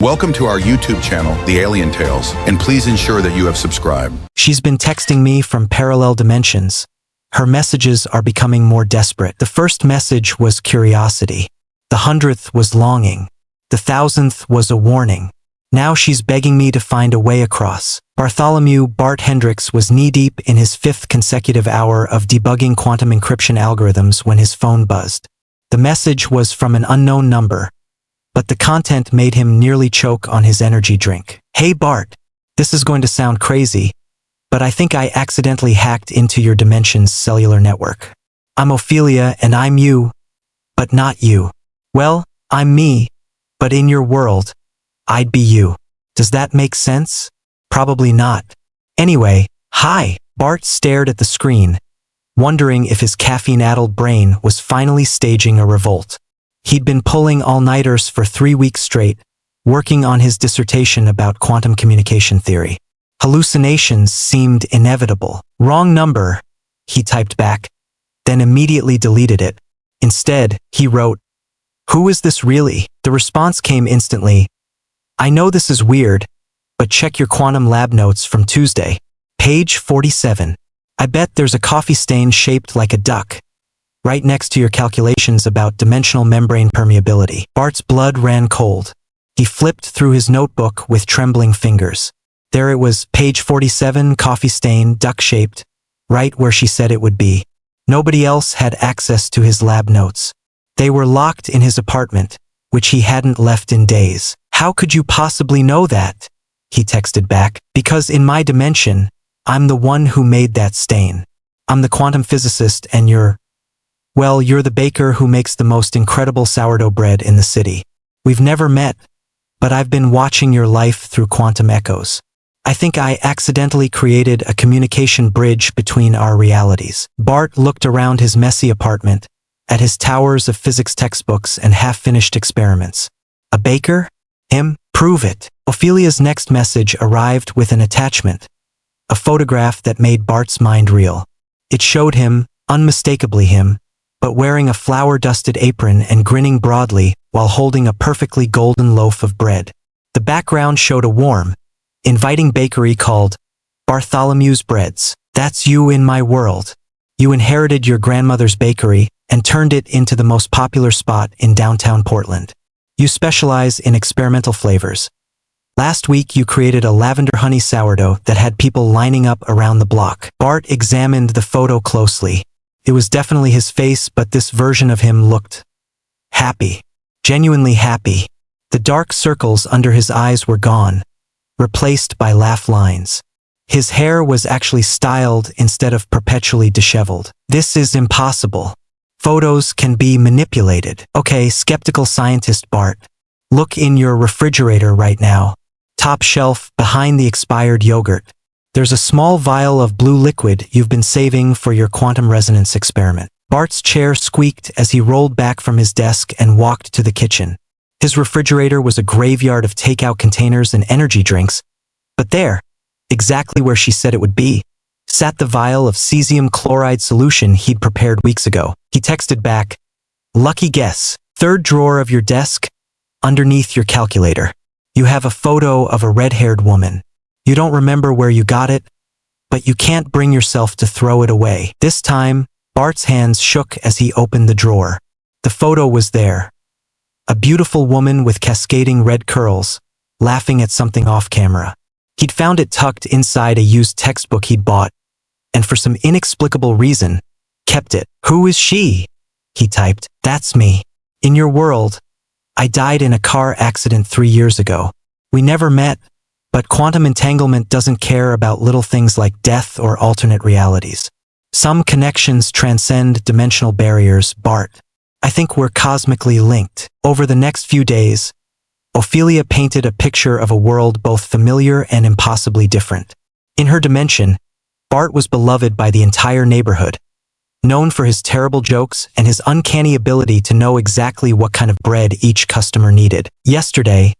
Welcome to our YouTube channel, The Alien Tales, and please ensure that you have subscribed. She's been texting me from parallel dimensions. Her messages are becoming more desperate. The first message was curiosity. The 100th was longing. The 1000th was a warning. Now she's begging me to find a way across. Bart Hendricks was knee-deep in his 5th consecutive hour of debugging quantum encryption algorithms when his phone buzzed. The message was from an unknown number, but the content made him nearly choke on his energy drink. Hey Bart, this is going to sound crazy, but I think I accidentally hacked into your dimension's cellular network. I'm Ophelia and I'm you, but not you. Well, I'm me, but in your world, I'd be you. Does that make sense? Probably not. Anyway, hi. Bart stared at the screen, wondering if his caffeine-addled brain was finally staging a revolt. He'd been pulling all-nighters for 3 weeks straight, working on his dissertation about quantum communication theory. Hallucinations seemed inevitable. Wrong number, he typed back, then immediately deleted it. Instead, he wrote, "Who is this really?" The response came instantly. "I know this is weird, but check your quantum lab notes from Tuesday. Page 47. I bet there's a coffee stain shaped like a duck right next to your calculations about dimensional membrane permeability." Bart's blood ran cold. He flipped through his notebook with trembling fingers. There it was, page 47, coffee stain, duck-shaped, right where she said it would be. Nobody else had access to his lab notes. They were locked in his apartment, which he hadn't left in days. "How could you possibly know that?" he texted back. "Because in my dimension, I'm the one who made that stain. I'm the quantum physicist and you're the baker who makes the most incredible sourdough bread in the city. We've never met, but I've been watching your life through quantum echoes. I think I accidentally created a communication bridge between our realities." Bart looked around his messy apartment, at his towers of physics textbooks and half-finished experiments. A baker? Him? Prove it. Ophelia's next message arrived with an attachment, a photograph that made Bart's mind reel. It showed him, unmistakably him, but wearing a flour-dusted apron and grinning broadly while holding a perfectly golden loaf of bread. The background showed a warm, inviting bakery called Bartholomew's Breads. "That's you in my world. You inherited your grandmother's bakery and turned it into the most popular spot in downtown Portland. You specialize in experimental flavors. Last week you created a lavender honey sourdough that had people lining up around the block." Bart examined the photo closely. It was definitely his face, but this version of him looked happy. Genuinely happy. The dark circles under his eyes were gone, replaced by laugh lines. His hair was actually styled instead of perpetually disheveled. "This is impossible. Photos can be manipulated." "Okay, skeptical scientist Bart. Look in your refrigerator right now. Top shelf, behind the expired yogurt. There's a small vial of blue liquid you've been saving for your quantum resonance experiment." Bart's chair squeaked as he rolled back from his desk and walked to the kitchen. His refrigerator was a graveyard of takeout containers and energy drinks, but there, exactly where she said it would be, sat the vial of cesium chloride solution he'd prepared weeks ago. He texted back, "Lucky guess. 3rd drawer of your desk, underneath your calculator. You have a photo of a red-haired woman. You don't remember where you got it, but you can't bring yourself to throw it away." This time, Bart's hands shook as he opened the drawer. The photo was there. A beautiful woman with cascading red curls, laughing at something off-camera. He'd found it tucked inside a used textbook he'd bought, and for some inexplicable reason, kept it. "Who is she?" he typed. "That's me. In your world, I died in a car accident 3 years ago. We never met, but quantum entanglement doesn't care about little things like death or alternate realities. Some connections transcend dimensional barriers, Bart. I think we're cosmically linked." Over the next few days, Ophelia painted a picture of a world both familiar and impossibly different. In her dimension, Bart was beloved by the entire neighborhood, known for his terrible jokes and his uncanny ability to know exactly what kind of bread each customer needed. Yesterday,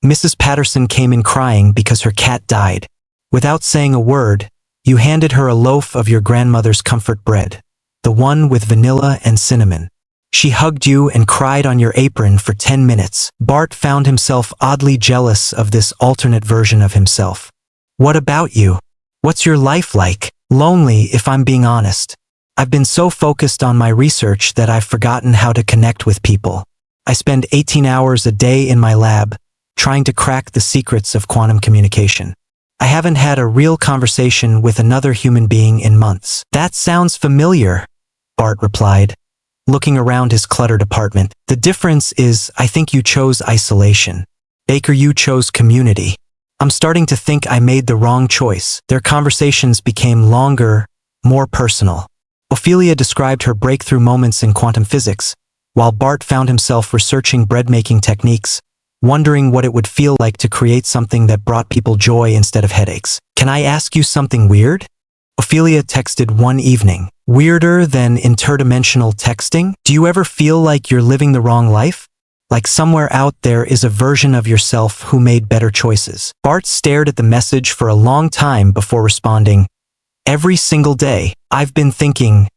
Mrs. Patterson came in crying because her cat died. Without saying a word, you handed her a loaf of your grandmother's comfort bread, the one with vanilla and cinnamon. She hugged you and cried on your apron for 10 minutes. Bart found himself oddly jealous of this alternate version of himself. What about you? What's your life like? Lonely, if I'm being honest. I've been so focused on my research that I've forgotten how to connect with people. I spend 18 hours a day in my lab, trying to crack the secrets of quantum communication. I haven't had a real conversation with another human being in months. That sounds familiar, Bart replied, looking around his cluttered apartment. The difference is, I think you chose isolation. Baker, you chose community. I'm starting to think I made the wrong choice. Their conversations became longer, more personal. Ophelia described her breakthrough moments in quantum physics, while Bart found himself researching bread-making techniques, wondering what it would feel like to create something that brought people joy instead of headaches. Can I ask you something weird? Ophelia texted one evening. Weirder than interdimensional texting? Do you ever feel like you're living the wrong life? Like somewhere out there is a version of yourself who made better choices. Bart stared at the message for a long time before responding. Every single day, I've been thinking,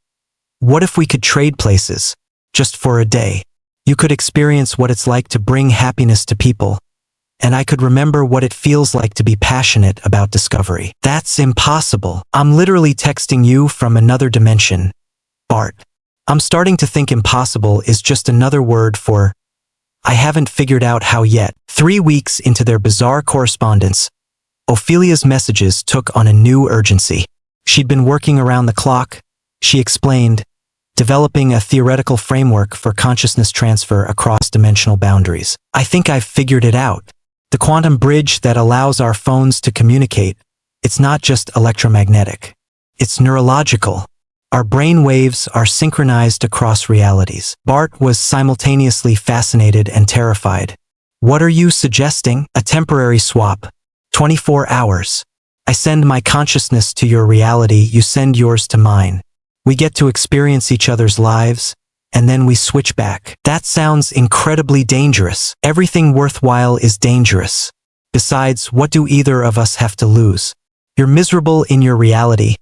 what if we could trade places? Just for a day. You could experience what it's like to bring happiness to people, and I could remember what it feels like to be passionate about discovery. That's impossible. I'm literally texting you from another dimension, Bart. I'm starting to think impossible is just another word for I haven't figured out how yet. 3 weeks into their bizarre correspondence, Ophelia's messages took on a new urgency. She'd been working around the clock, she explained, developing a theoretical framework for consciousness transfer across dimensional boundaries. I think I've figured it out. The quantum bridge that allows our phones to communicate, it's not just electromagnetic. It's neurological. Our brain waves are synchronized across realities. Bart was simultaneously fascinated and terrified. What are you suggesting? A temporary swap. 24 hours. I send my consciousness to your reality, you send yours to mine. We get to experience each other's lives, and then we switch back. That sounds incredibly dangerous. Everything worthwhile is dangerous. Besides, what do either of us have to lose? You're miserable in your reality.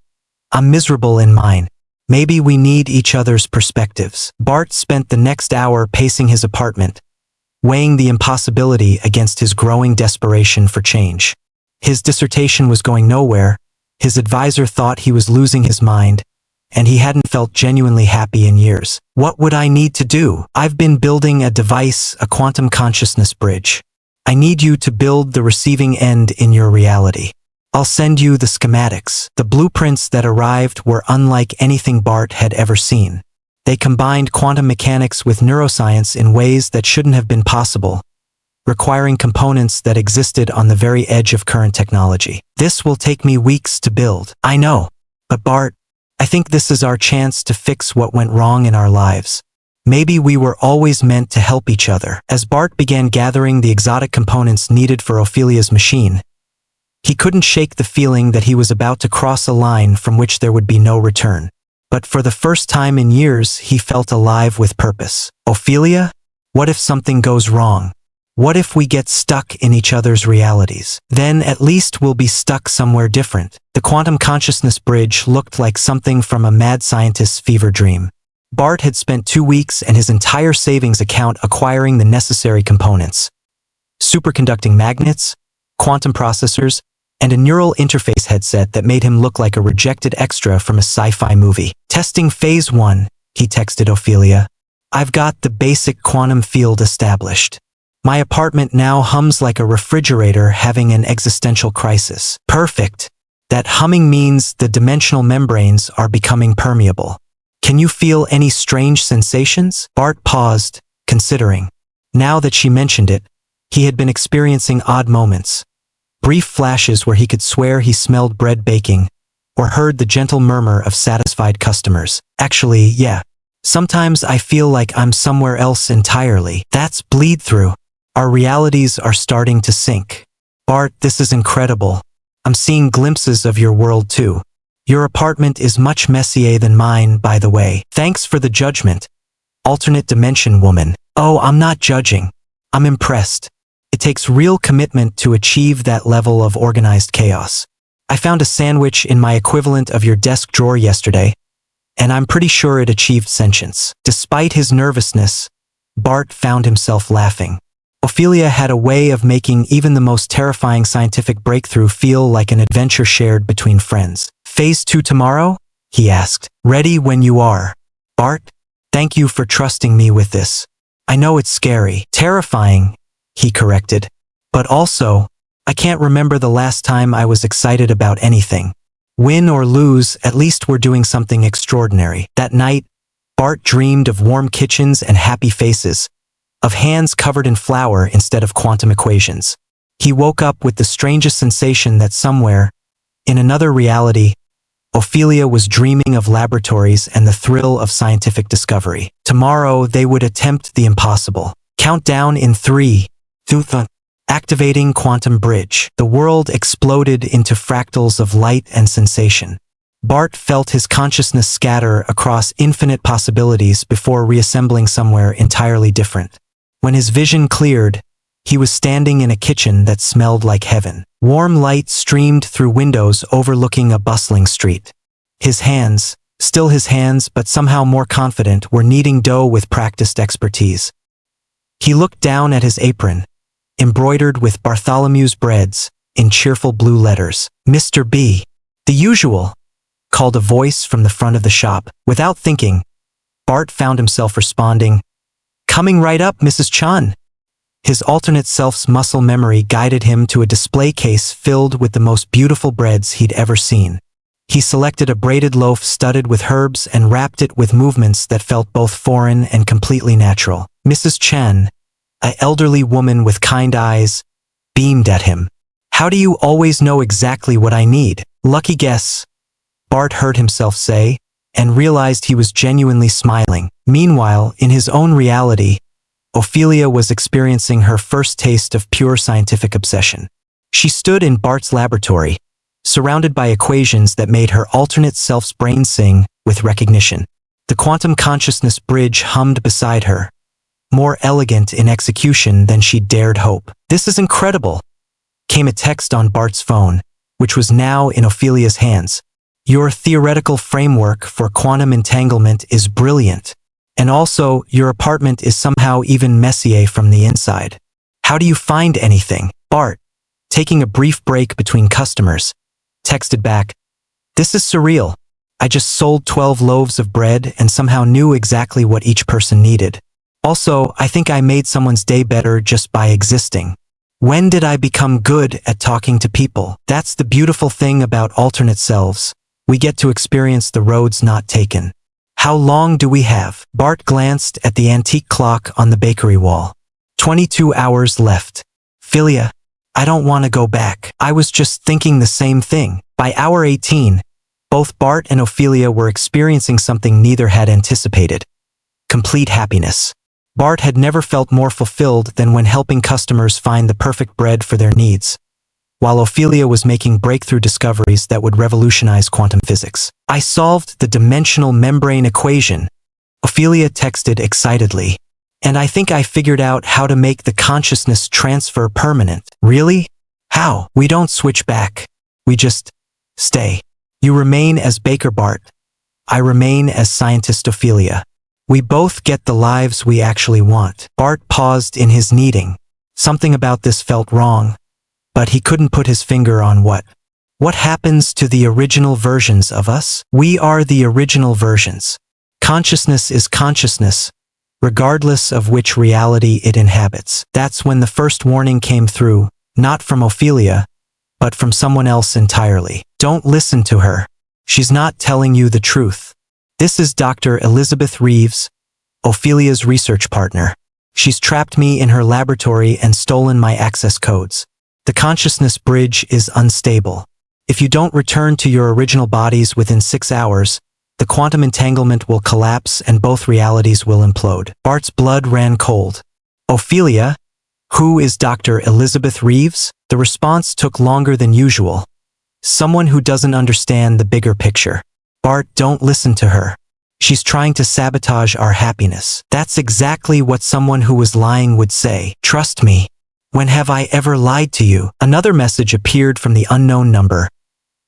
I'm miserable in mine. Maybe we need each other's perspectives. Bart spent the next hour pacing his apartment, weighing the impossibility against his growing desperation for change. His dissertation was going nowhere, his advisor thought he was losing his mind, and he hadn't felt genuinely happy in years. What would I need to do? I've been building a device, a quantum consciousness bridge. I need you to build the receiving end in your reality. I'll send you the schematics. The blueprints that arrived were unlike anything Bart had ever seen. They combined quantum mechanics with neuroscience in ways that shouldn't have been possible, requiring components that existed on the very edge of current technology. This will take me weeks to build. I know. But Bart, I think this is our chance to fix what went wrong in our lives. Maybe we were always meant to help each other. As Bart began gathering the exotic components needed for Ophelia's machine, he couldn't shake the feeling that he was about to cross a line from which there would be no return. But for the first time in years, he felt alive with purpose. Ophelia? What if something goes wrong? What if we get stuck in each other's realities? Then at least we'll be stuck somewhere different. The quantum consciousness bridge looked like something from a mad scientist's fever dream. Bart had spent 2 weeks and his entire savings account acquiring the necessary components. Superconducting magnets, quantum processors, and a neural interface headset that made him look like a rejected extra from a sci-fi movie. Testing phase 1, he texted Ophelia. I've got the basic quantum field established. My apartment now hums like a refrigerator having an existential crisis. Perfect. That humming means the dimensional membranes are becoming permeable. Can you feel any strange sensations? Bart paused, considering. Now that she mentioned it, he had been experiencing odd moments. Brief flashes where he could swear he smelled bread baking, or heard the gentle murmur of satisfied customers. Actually, yeah. Sometimes I feel like I'm somewhere else entirely. That's bleed through. Our realities are starting to sync. Bart, this is incredible. I'm seeing glimpses of your world too. Your apartment is much messier than mine, by the way. Thanks for the judgment. Alternate dimension woman. Oh, I'm not judging. I'm impressed. It takes real commitment to achieve that level of organized chaos. I found a sandwich in my equivalent of your desk drawer yesterday, and I'm pretty sure it achieved sentience. Despite his nervousness, Bart found himself laughing. Ophelia had a way of making even the most terrifying scientific breakthrough feel like an adventure shared between friends. Phase 2 tomorrow? He asked. Ready when you are. Bart, thank you for trusting me with this. I know it's scary. Terrifying, he corrected. But also, I can't remember the last time I was excited about anything. Win or lose, at least we're doing something extraordinary. That night, Bart dreamed of warm kitchens and happy faces, of hands covered in flour instead of quantum equations. He woke up with the strangest sensation that somewhere, in another reality, Ophelia was dreaming of laboratories and the thrill of scientific discovery. Tomorrow, they would attempt the impossible. Countdown in 3, 2, 1. Activating quantum bridge. The world exploded into fractals of light and sensation. Bart felt his consciousness scatter across infinite possibilities before reassembling somewhere entirely different. When his vision cleared, he was standing in a kitchen that smelled like heaven. Warm light streamed through windows overlooking a bustling street. His hands, still his hands but somehow more confident, were kneading dough with practiced expertise. He looked down at his apron, embroidered with Bartholomew's breads, in cheerful blue letters. Mr. B. The usual, called a voice from the front of the shop. Without thinking, Bart found himself responding, Coming right up, Mrs. Chun. His alternate self's muscle memory guided him to a display case filled with the most beautiful breads he'd ever seen. He selected a braided loaf studded with herbs and wrapped it with movements that felt both foreign and completely natural. Mrs. Chen, an elderly woman with kind eyes, beamed at him. How do you always know exactly what I need? Lucky guess, Bart heard himself say, and realized he was genuinely smiling. Meanwhile, in his own reality, Ophelia was experiencing her first taste of pure scientific obsession. She stood in Bart's laboratory, surrounded by equations that made her alternate self's brain sing with recognition. The quantum consciousness bridge hummed beside her, more elegant in execution than she'd dared hope. This is incredible, came a text on Bart's phone, which was now in Ophelia's hands. Your theoretical framework for quantum entanglement is brilliant. And also, your apartment is somehow even messier from the inside. How do you find anything? Bart, taking a brief break between customers, texted back, This is surreal. I just sold 12 loaves of bread and somehow knew exactly what each person needed. Also, I think I made someone's day better just by existing. When did I become good at talking to people? That's the beautiful thing about alternate selves. We get to experience the roads not taken. How long do we have? Bart glanced at the antique clock on the bakery wall. 22 hours left. Ophelia, I don't want to go back. I was just thinking the same thing. By hour 18, both Bart and Ophelia were experiencing something neither had anticipated. Complete happiness. Bart had never felt more fulfilled than when helping customers find the perfect bread for their needs, while Ophelia was making breakthrough discoveries that would revolutionize quantum physics. I solved the dimensional membrane equation, Ophelia texted excitedly. And I think I figured out how to make the consciousness transfer permanent. Really? How? We don't switch back. We just stay. You remain as Baker Bart. I remain as scientist Ophelia. We both get the lives we actually want. Bart paused in his kneading. Something about this felt wrong, but he couldn't put his finger on what. What happens to the original versions of us? We are the original versions. Consciousness is consciousness, regardless of which reality it inhabits. That's when the first warning came through, not from Ophelia, but from someone else entirely. Don't listen to her. She's not telling you the truth. This is Dr. Elizabeth Reeves, Ophelia's research partner. She's trapped me in her laboratory and stolen my access codes. The consciousness bridge is unstable. If you don't return to your original bodies within 6 hours, the quantum entanglement will collapse and both realities will implode. Bart's blood ran cold. Ophelia? Who is Dr. Elizabeth Reeves? The response took longer than usual. Someone who doesn't understand the bigger picture. Bart, don't listen to her. She's trying to sabotage our happiness. That's exactly what someone who was lying would say. Trust me. When have I ever lied to you? Another message appeared from the unknown number.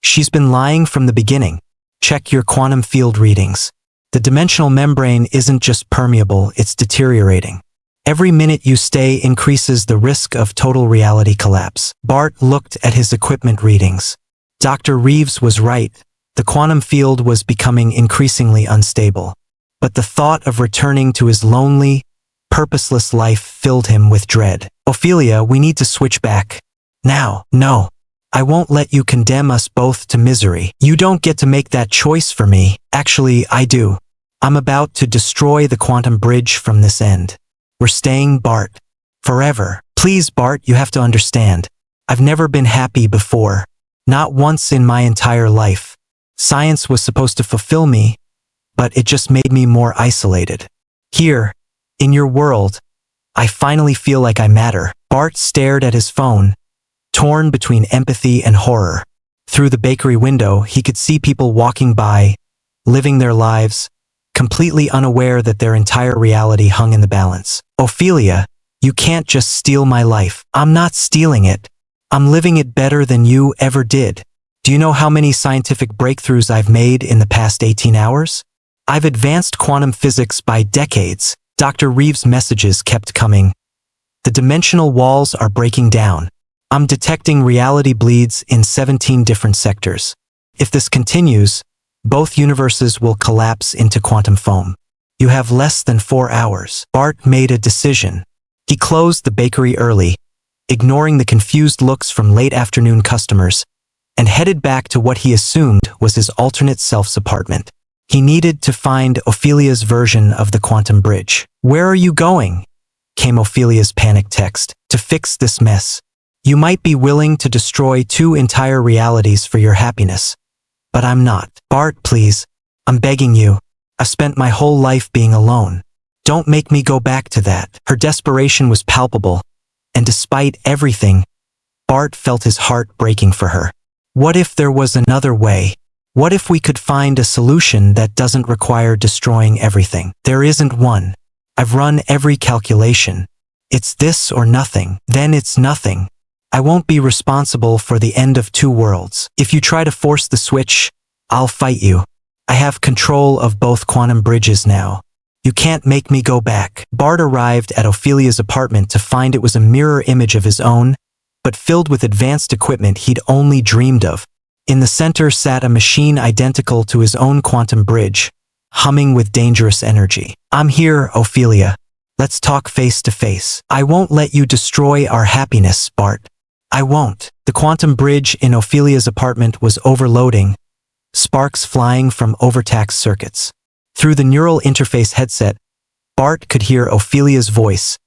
She's been lying from the beginning. Check your quantum field readings. The dimensional membrane isn't just permeable, it's deteriorating. Every minute you stay increases the risk of total reality collapse. Bart looked at his equipment readings. Dr. Reeves was right. The quantum field was becoming increasingly unstable. But the thought of returning to his lonely, purposeless life filled him with dread. Ophelia, we need to switch back. Now. No. I won't let you condemn us both to misery. You don't get to make that choice for me. Actually, I do. I'm about to destroy the quantum bridge from this end. We're staying, Bart. Forever. Please, Bart, you have to understand. I've never been happy before. Not once in my entire life. Science was supposed to fulfill me, but it just made me more isolated. Here, in your world, I finally feel like I matter. Bart stared at his phone, torn between empathy and horror. Through the bakery window, he could see people walking by, living their lives, completely unaware that their entire reality hung in the balance. Ophelia, you can't just steal my life. I'm not stealing it. I'm living it better than you ever did. Do you know how many scientific breakthroughs I've made in the past 18 hours? I've advanced quantum physics by decades. Dr. Reeves' messages kept coming. The dimensional walls are breaking down. I'm detecting reality bleeds in 17 different sectors. If this continues, both universes will collapse into quantum foam. You have less than 4 hours. Bart made a decision. He closed the bakery early, ignoring the confused looks from late afternoon customers, and headed back to what he assumed was his alternate self's apartment. He needed to find Ophelia's version of the quantum bridge. Where are you going? Came Ophelia's panicked text. To fix this mess. You might be willing to destroy 2 entire realities for your happiness, but I'm not. Bart, please. I'm begging you. I've spent my whole life being alone. Don't make me go back to that. Her desperation was palpable, and despite everything, Bart felt his heart breaking for her. What if there was another way? What if we could find a solution that doesn't require destroying everything? There isn't one. I've run every calculation. It's this or nothing. Then it's nothing. I won't be responsible for the end of 2 worlds. If you try to force the switch, I'll fight you. I have control of both quantum bridges now. You can't make me go back. Bart arrived at Ophelia's apartment to find it was a mirror image of his own, but filled with advanced equipment he'd only dreamed of. In the center sat a machine identical to his own quantum bridge, humming with dangerous energy. I'm here, Ophelia. Let's talk face to face. I won't let you destroy our happiness, Bart. I won't. The quantum bridge in Ophelia's apartment was overloading, sparks flying from overtaxed circuits. Through the neural interface headset, Bart could hear Ophelia's voice,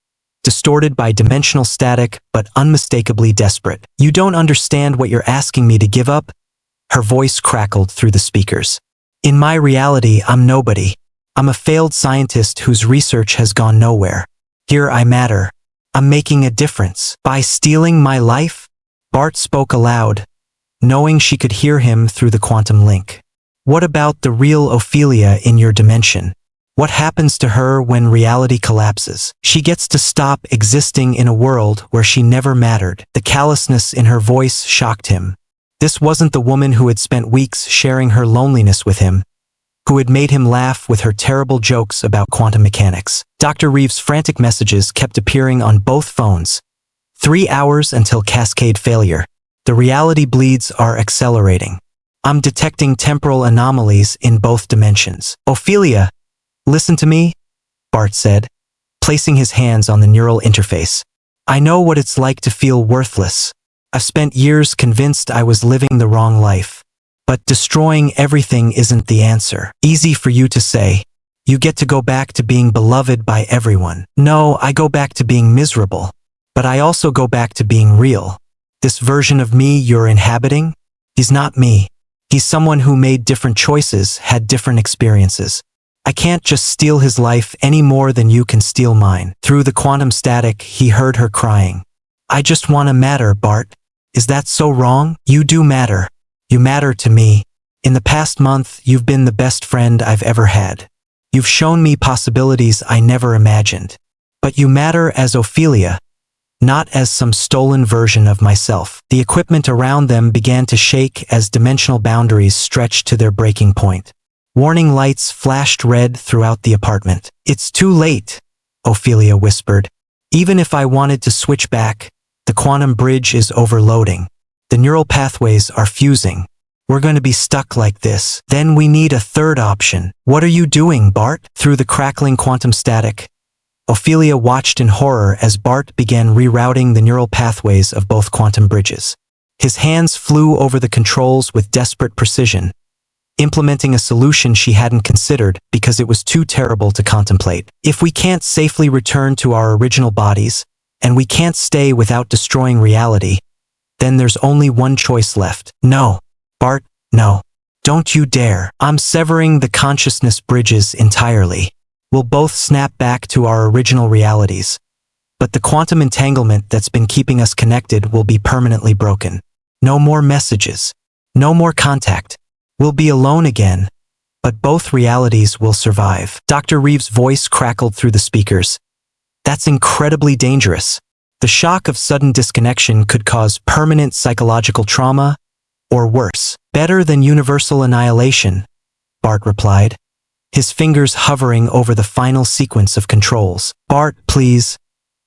distorted by dimensional static but unmistakably desperate. You don't understand what you're asking me to give up? Her voice crackled through the speakers. In my reality, I'm nobody. I'm a failed scientist whose research has gone nowhere. Here I matter. I'm making a difference. By stealing my life? Bart spoke aloud, knowing she could hear him through the quantum link. What about the real Ophelia in your dimension? What happens to her when reality collapses? She gets to stop existing in a world where she never mattered. The callousness in her voice shocked him. This wasn't the woman who had spent weeks sharing her loneliness with him, who had made him laugh with her terrible jokes about quantum mechanics. Dr. Reeves' frantic messages kept appearing on both phones. 3 hours until cascade failure. The reality bleeds are accelerating. I'm detecting temporal anomalies in both dimensions. Ophelia, listen to me, Bart said, placing his hands on the neural interface. I know what it's like to feel worthless. I've spent years convinced I was living the wrong life. But destroying everything isn't the answer. Easy for you to say. You get to go back to being beloved by everyone. No, I go back to being miserable. But I also go back to being real. This version of me you're inhabiting? He's not me. He's someone who made different choices, had different experiences. I can't just steal his life any more than you can steal mine. Through the quantum static, he heard her crying. I just want to matter, Bart. Is that so wrong? You do matter. You matter to me. In the past month, you've been the best friend I've ever had. You've shown me possibilities I never imagined. But you matter as Ophelia, not as some stolen version of myself. The equipment around them began to shake as dimensional boundaries stretched to their breaking point. Warning lights flashed red throughout the apartment. "It's too late," Ophelia whispered. "Even if I wanted to switch back, the quantum bridge is overloading. The neural pathways are fusing. We're going to be stuck like this. Then we need a third option." "What are you doing, Bart?" Through the crackling quantum static, Ophelia watched in horror as Bart began rerouting the neural pathways of both quantum bridges. His hands flew over the controls with desperate precision, implementing a solution she hadn't considered because it was too terrible to contemplate. "If we can't safely return to our original bodies, and we can't stay without destroying reality, then there's only one choice left. No, Bart, no. Don't you dare. I'm severing the consciousness bridges entirely. We'll both snap back to our original realities. But the quantum entanglement that's been keeping us connected will be permanently broken. No more messages. No more contact. We'll be alone again. But both realities will survive." Dr. Reeves' voice crackled through the speakers. "That's incredibly dangerous. The shock of sudden disconnection could cause permanent psychological trauma, or worse. Better than universal annihilation," Bart replied, his fingers hovering over the final sequence of controls. "Bart, please."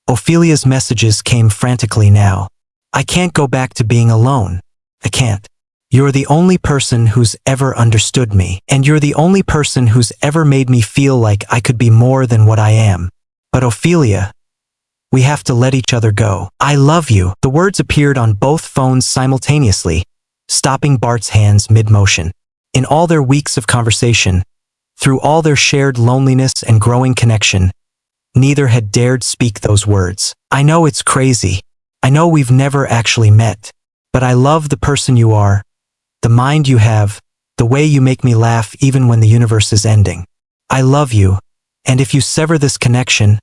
Ophelia's messages came frantically now. "I can't go back to being alone. I can't. You're the only person who's ever understood me, and you're the only person who's ever made me feel like I could be more than what I am. But Ophelia, we have to let each other go. I love you." The words appeared on both phones simultaneously, stopping Bart's hands mid-motion. In all their weeks of conversation, through all their shared loneliness and growing connection, neither had dared speak those words. "I know it's crazy. I know we've never actually met. But I love the person you are, the mind you have, the way you make me laugh even when the universe is ending. I love you, and if you sever this connection,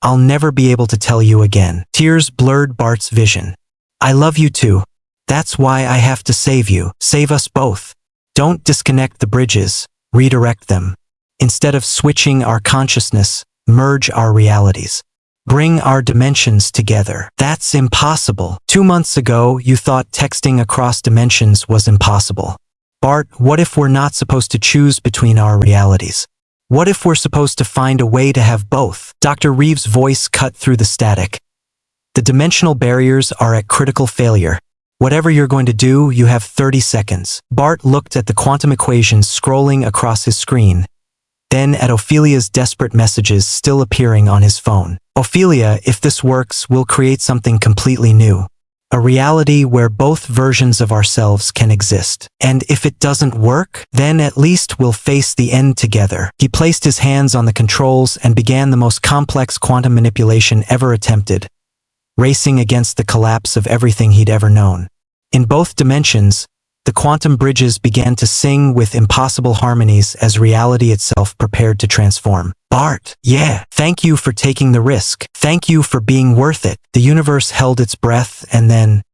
I'll never be able to tell you again." Tears blurred Bart's vision. "I love you too. That's why I have to save you. Save us both. Don't disconnect the bridges, redirect them. Instead of switching our consciousness, merge our realities. Bring our dimensions together." "That's impossible. 2 months ago, you thought texting across dimensions was impossible. Bart, what if we're not supposed to choose between our realities? What if we're supposed to find a way to have both?" Dr. Reeves' voice cut through the static. "The dimensional barriers are at critical failure. Whatever you're going to do, you have 30 seconds. Bart looked at the quantum equations scrolling across his screen, then at Ophelia's desperate messages still appearing on his phone. "Ophelia, if this works, we'll create something completely new. A reality where both versions of ourselves can exist. And if it doesn't work, then at least we'll face the end together." He placed his hands on the controls and began the most complex quantum manipulation ever attempted, racing against the collapse of everything he'd ever known. In both dimensions, the quantum bridges began to sing with impossible harmonies as reality itself prepared to transform. "Bart, yeah, thank you for taking the risk. Thank you for being worth it." The universe held its breath, and then,